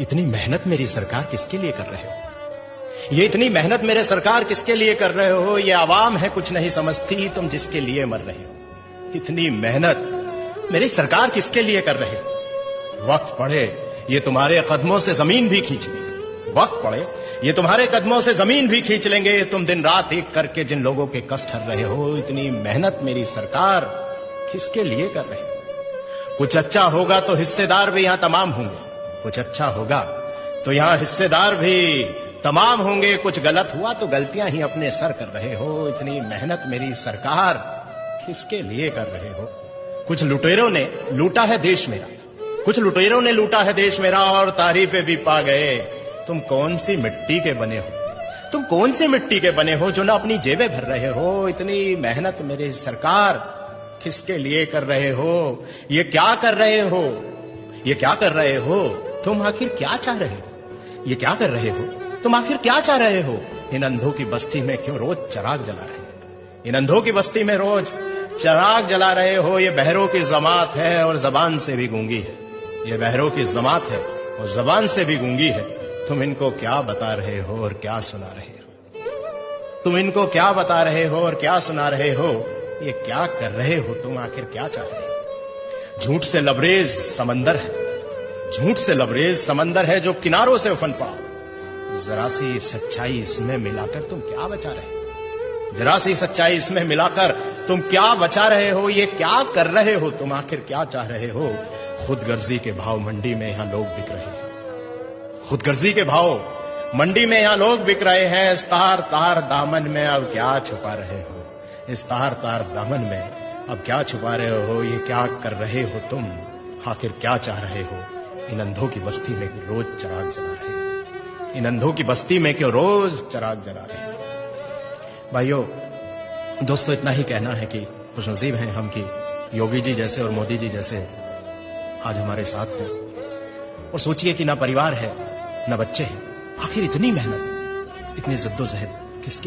इतनी मेहनत मेरी सरकार किसके लिए कर रहे हो? ये इतनी मेहनत मेरे सरकार किसके लिए कर रहे हो? ये आवाम है कुछ नहीं समझती, तुम जिसके लिए मर रहे हो। इतनी मेहनत मेरी सरकार किसके लिए कर रहे हो? वक्त पड़े ये तुम्हारे कदमों से जमीन भी खींच लेंगे। वक्त पड़े ये तुम्हारे कदमों से जमीन भी खींच लेंगे। तुम दिन रात एक करके जिन लोगों के कष्ट हर रहे हो, इतनी मेहनत मेरी सरकार किसके लिए कर रहे हो? कुछ अच्छा होगा तो हिस्सेदार भी यहां तमाम होंगे। कुछ अच्छा होगा तो यहां हिस्सेदार भी तमाम होंगे। कुछ गलत हुआ तो गलतियां ही अपने सर कर रहे हो। इतनी मेहनत मेरी सरकार किसके लिए कर रहे हो? कुछ लुटेरों ने लूटा है देश मेरा, कुछ लुटेरों ने लूटा है देश मेरा और तारीफें भी पा गए। तुम कौन सी मिट्टी के बने हो? तुम कौन सी मिट्टी के बने हो जो ना अपनी जेबें भर रहे हो? इतनी मेहनत मेरी सरकार किसके लिए कर रहे हो? ये क्या कर रहे हो? ये क्या कर रहे हो? तुम आखिर क्या चाह रहे हो? ये क्या कर रहे हो? तुम आखिर क्या चाह रहे हो? इन अंधों की बस्ती में क्यों रोज चिराग जला रहे हो? इन अंधों की बस्ती में रोज चिराग जला रहे हो। ये बहरों की जमात है और जबान से भी गूंगी है। ये बहरों की जमात है और जबान से भी गूंगी है। तुम इनको क्या बता रहे हो और क्या सुना रहे हो? तुम इनको क्या बता रहे हो और क्या सुना रहे हो? ये क्या कर रहे हो? तुम आखिर क्या चाह रहे हो? झूठ से लबरेज समंदर है, झूठ से लबरेज समंदर है जो किनारों से उफन पड़ा। जरा सी सच्चाई इसमें मिलाकर तुम क्या बचा रहे हो? जरा सी सच्चाई इसमें मिलाकर तुम क्या बचा रहे हो? ये क्या कर रहे हो? तुम आखिर क्या चाह रहे हो? खुदगर्जी के भाव मंडी में यहां लोग बिक रहे हैं। खुदगर्जी के भाव मंडी में यहां लोग बिक रहे हैं। इस तार तार दामन में अब क्या छुपा रहे हो? इस तार तार दामन में अब क्या छुपा रहे हो? ये क्या कर रहे हो तुम? आखिर क्या चाह रहे हो? इन अंधों की बस्ती में रोज चिराग जला रहे हो। इन अंधों की बस्ती में क्यों रोज चिराग जला रहे हो? भाइयों दोस्तों, इतना ही कहना है कि खुशनसीब हैं हम कि योगी जी जैसे और मोदी जी जैसे आज हमारे साथ हैं। और सोचिए कि ना परिवार है ना बच्चे हैं, आखिर इतनी मेहनत, इतनी जद्दोजहद